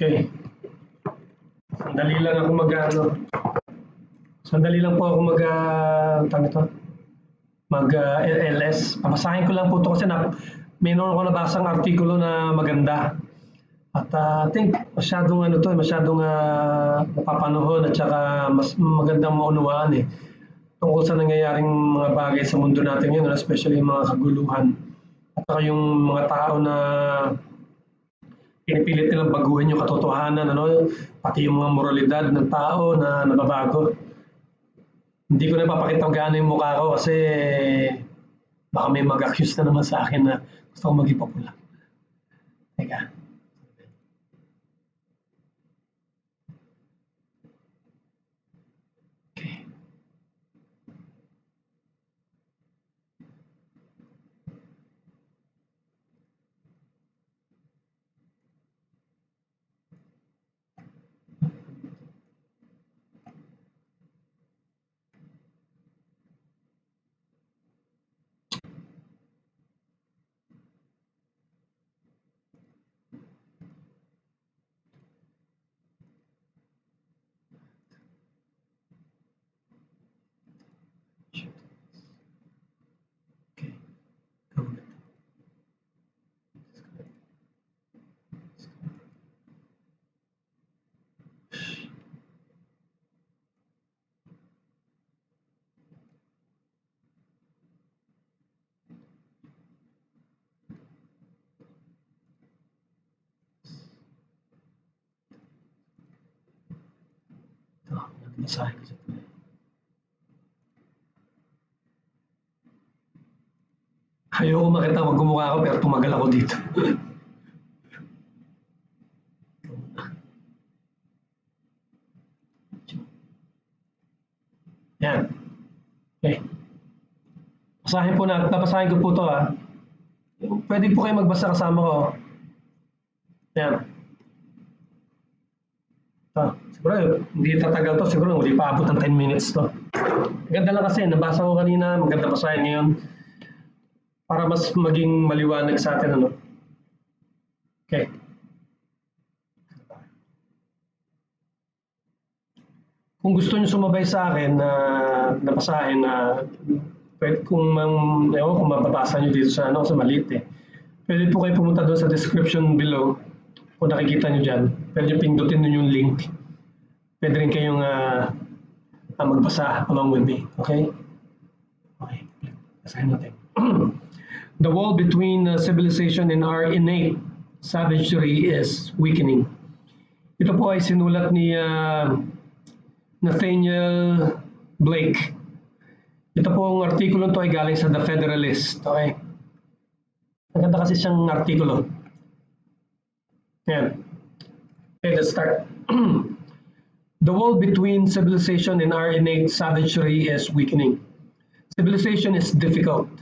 Okay. Sandali lang ako Sandali lang po ako LS. Papasahin ko lang po ito kasi mayroon ako nabasang artikulo na maganda. At I think masyadong napapanahon at saka mas magandang maunawaan tungkol sa nangyayaring mga bagay sa mundo natin ngayon, especially yung mga kaguluhan. At saka yung mga tao na pinipilit nilang baguhin yung katotohanan, pati yung mga moralidad ng tao na nababago. Hindi ko na papakita gaano yung mukha ko kasi baka may mag-accuse na naman sa akin na gusto ko maging popular. Teka. Basahin ko siya. Ayoko makita magkumukha ako pero tumagal ako dito. Yan. Okay. Basahin ko po ito Pwede po kayo magbasa kasama ko. Yan. Siguro hindi tatagal to, siguro hindi pa abot ng 10 minutes to. Maganda lang kasi, nabasa ko kanina, maganda basahin ngayon para mas maging maliwanag sa atin. Okay. Kung gusto niyo sumabay sa akin na basahin pwede kung mababasa niyo dito sa maliit Pwede po kayo pumunta doon sa description below. Kung nakikita niyo diyan, pwede pindutin niyo yung link. Pwede rin kayong magbasa along with me. Okay? Okay. Basahin natin. The wall between civilization and our innate savagery is weakening. Ito po ay sinulat ni Nathanael Blake. Ito pong artikulo ito ay galing sa The Federalist. Okay? Maganda kasi siyang artikulo. Yan. Okay, let's start. The wall between civilization and our innate savagery is weakening. Civilization is difficult.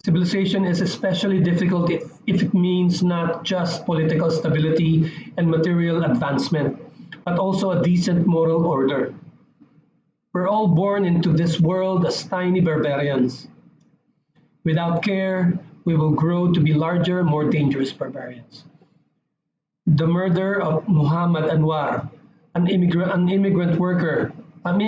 Civilization is especially difficult if it means not just political stability and material advancement, but also a decent moral order. We're all born into this world as tiny barbarians. Without care, we will grow to be larger, more dangerous barbarians. The murder of Muhammad Anwar, an immigrant worker, an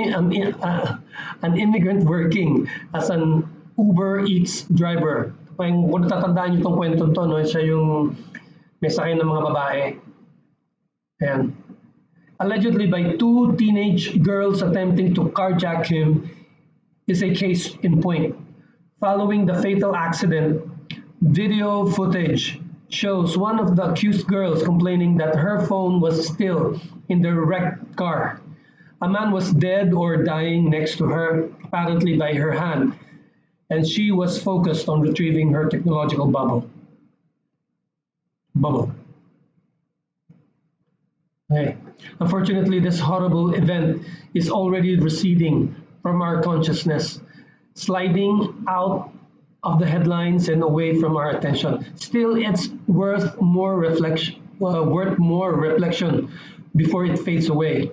immigrant working as an Uber Eats driver. Kung natatandaan niyo itong kwento ito, siya yung may sakay ng mga babae. Ayan. Allegedly by 2 teenage girls attempting to carjack him is a case in point. Following the fatal accident, video footage shows one of the accused girls complaining that her phone was still in the wrecked car. A man was dead or dying next to her, apparently by her hand, and she was focused on retrieving her technological bubble. Okay. Unfortunately, this horrible event is already receding from our consciousness, sliding out of the headlines and away from our attention. Still, it's worth more reflection before it fades away,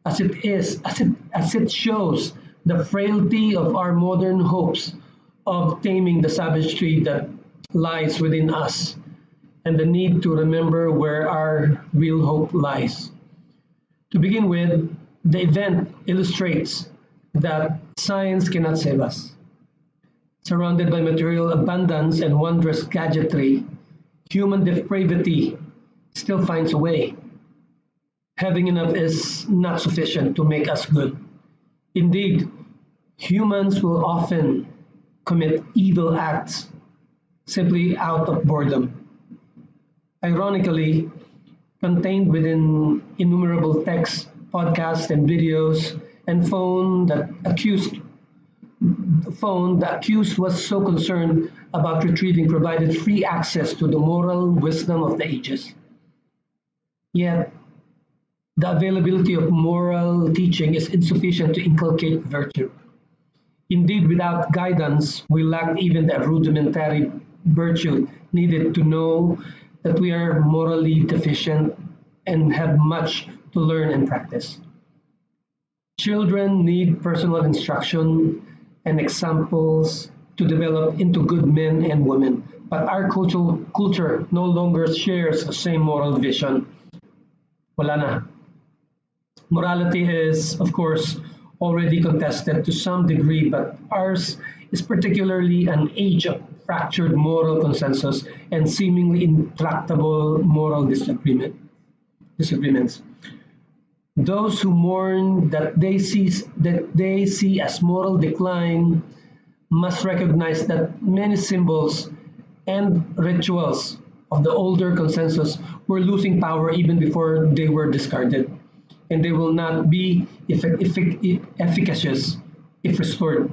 as it shows the frailty of our modern hopes of taming the savagery that lies within us and the need to remember where our real hope lies. To begin with, the event illustrates that science cannot save us. Surrounded by material abundance and wondrous gadgetry, human depravity still finds a way. Having enough is not sufficient to make us good. Indeed, humans will often commit evil acts simply out of boredom. Ironically, contained within innumerable texts, podcasts, and videos, and phone, the accused was so concerned about retrieving provided free access to the moral wisdom of the ages. Yet, the availability of moral teaching is insufficient to inculcate virtue. Indeed, without guidance, we lack even the rudimentary virtue needed to know that we are morally deficient and have much to learn and practice. Children need personal instruction and examples to develop into good men and women, but our culture no longer shares the same moral vision. Wala na. Morality is, of course, already contested to some degree, but ours is particularly an age of fractured moral consensus and seemingly intractable moral disagreements. Those who mourn that they see as moral decline must recognize that many symbols and rituals of the older consensus were losing power even before they were discarded, and they will not be efficacious if restored.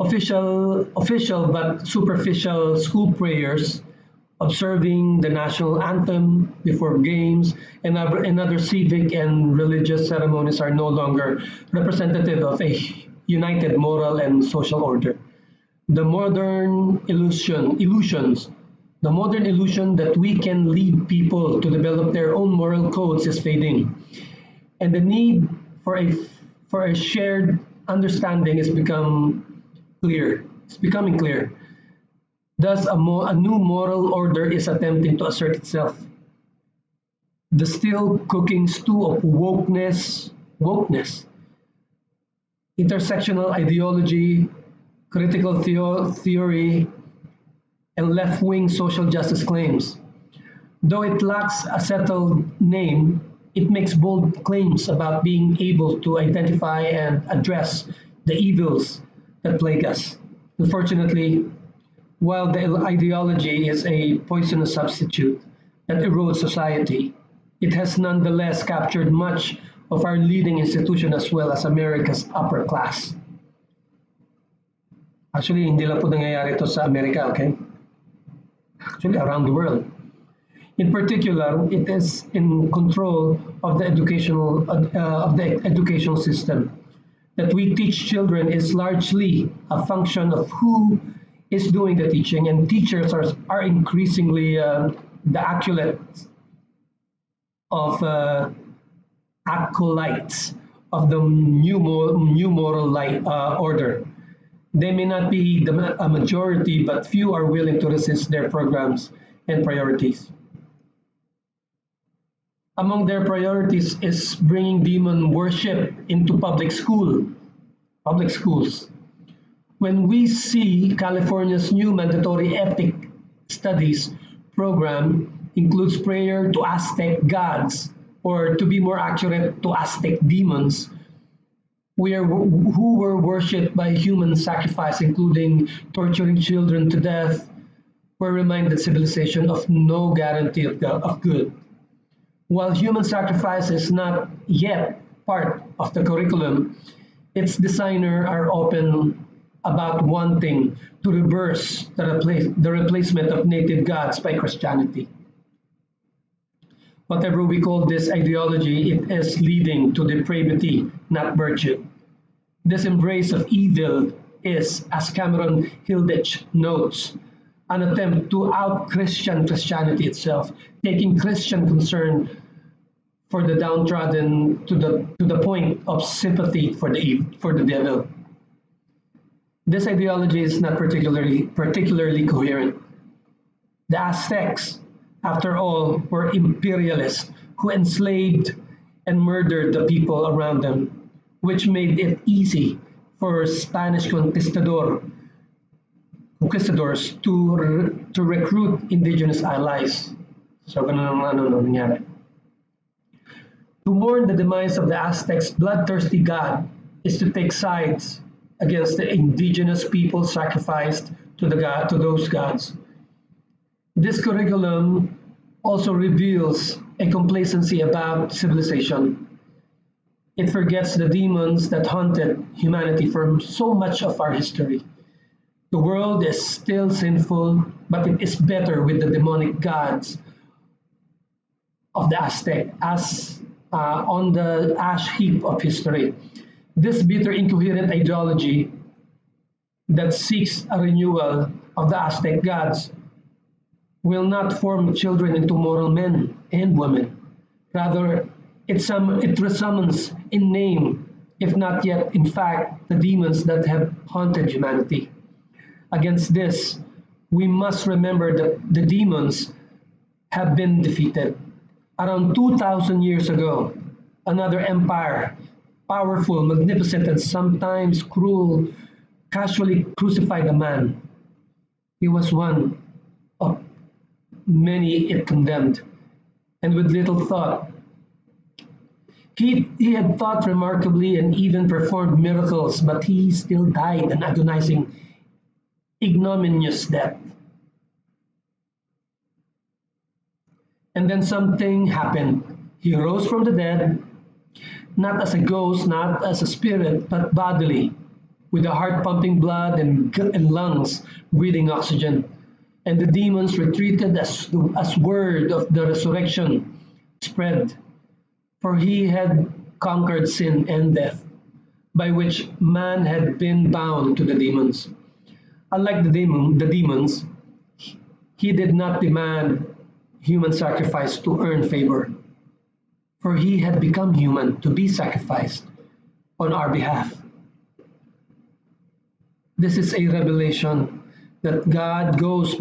Official but superficial school prayers, observing the national anthem before games, and other civic and religious ceremonies are no longer representative of a united moral and social order. The modern the modern illusion that we can lead people to develop their own moral codes is fading, and the need for a shared understanding It's becoming clear. Thus, a new moral order is attempting to assert itself. The still cooking stew of wokeness, intersectional ideology, critical theory, and left-wing social justice claims. Though it lacks a settled name, it makes bold claims about being able to identify and address the evils that plague us. Unfortunately, while the ideology is a poisonous substitute that erodes society, it has nonetheless captured much of our leading institution as well as America's upper class. Actually, hindi lang po nangyayari ito sa Amerika, okay? Actually, around the world. In particular, it is in control of the educational system. That we teach children is largely a function of who is doing the teaching, and teachers are increasingly the of acolytes of the new moral order. They may not be a majority, but few are willing to resist their programs and priorities. Among their priorities is bringing demon worship into public schools. When we see California's new mandatory ethic studies program includes prayer to Aztec gods, or to be more accurate, to Aztec demons, who were worshipped by human sacrifice, including torturing children to death, we're reminded civilization of no guarantee of good. While human sacrifice is not yet part of the curriculum, its designers are open about wanting to reverse the replacement of native gods by Christianity. Whatever we call this ideology, it is leading to depravity, not virtue. This embrace of evil is, as Cameron Hilditch notes, an attempt to out-Christian Christianity itself, taking Christian concern for the downtrodden to the point of sympathy for the devil. This ideology is not particularly coherent. The Aztecs, after all, were imperialists who enslaved and murdered the people around them, which made it easy for Spanish conquistadors to recruit indigenous allies. So, ganun ang nangyari. To mourn the demise of the Aztecs' bloodthirsty god is to take sides against the indigenous people sacrificed to those gods. This curriculum also reveals a complacency about civilization. It forgets the demons that haunted humanity for so much of our history. The world is still sinful, but it is better with the demonic gods of the Aztec as on the ash heap of history. This bitter, incoherent ideology that seeks a renewal of the Aztec gods will not form children into moral men and women. Rather, it resummons in name, if not yet in fact, the demons that have haunted humanity. Against this, we must remember that the demons have been defeated. Around 2,000 years ago, another empire, powerful, magnificent, and sometimes cruel, casually crucified a man. He was one of many it condemned, and with little thought. He had thought remarkably and even performed miracles, but he still died an agonizing, ignominious death. And then something happened. He rose from the dead, not as a ghost, not as a spirit, but bodily, with a heart pumping blood and lungs breathing oxygen. And the demons retreated as word of the resurrection spread. For he had conquered sin and death, by which man had been bound to the demons. Unlike the demons, he did not demand human sacrifice to earn favor, for he had become human to be sacrificed on our behalf. This is a revelation that God goes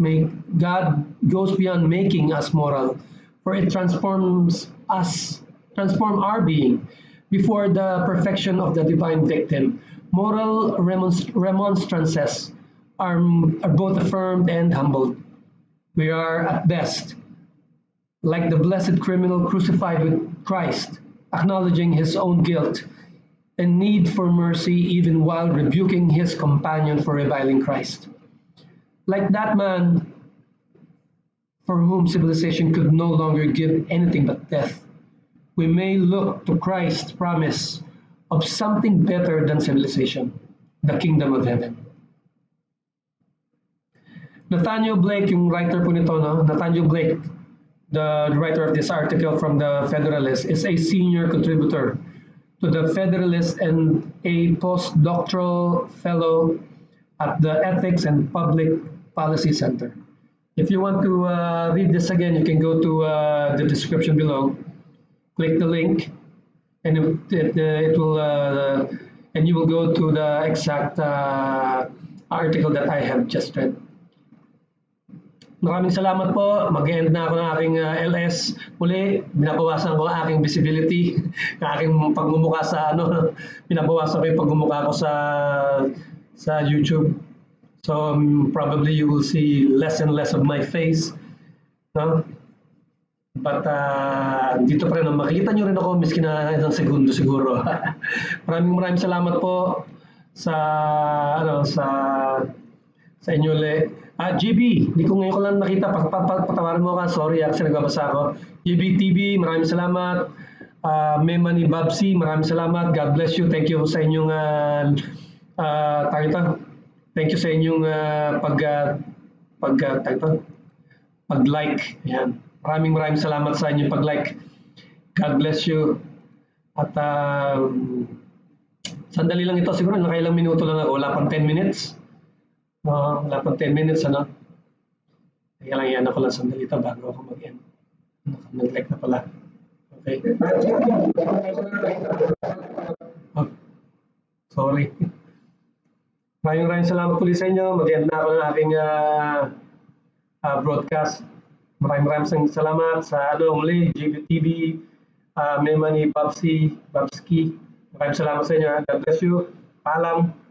beyond making us moral, for it transforms our being before the perfection of the divine victim. Moral remonstrances are both affirmed and humbled. We are at best like the blessed criminal crucified with Christ, acknowledging his own guilt and need for mercy even while rebuking his companion for reviling Christ. Like that man for whom civilization could no longer give anything but death, we may look to Christ's promise of something better than civilization, the kingdom of heaven. Nathanael Blake, yung writer po nito, no? Nathanael Blake, the writer of this article from the Federalist, is a senior contributor to the Federalist and a postdoctoral fellow at the Ethics and Public Policy Center. If you want to read this again, you can go to the description below, click the link, and it will, and you will go to the exact article that I have just read. Maraming salamat po. Mag-end na ako ng aking LS. Muli, binabawasan ko ang aking visibility, ang aking pagmumukha sa binabawasan ko yung pagmumukha ko sa YouTube. So probably you will see less and less of my face, no? But dito pa rin, makikita nyo rin ako miski na isang segundo siguro. maraming salamat po sa inyo ulit. GB, hindi ko ngayon ko lang nakita, patawarin mo ka, sorry kasi nagbabasa ako. GB TV, maraming salamat. Memani Babsi, maraming salamat. God bless you. Thank you sa inyong thank you sa inyong pag-like. Ayan. Maraming salamat sa inyong pag-like. God bless you. At sandali lang ito, siguro nakailang minuto lang ako, wala pang 10 minutes. Wala pang 10 minutes, ano? Kaya lang yan ako lang sandali ito bago ako mag-end. Nag-like na pala. Okay. Oh, sorry. Maraming salamat ulit sa inyo. Mag-end na ako ng aking broadcast. Maraming salamat sa muli, GBTV, Memani, Babski. Maraming salamat sa inyo. God bless you. Paalam.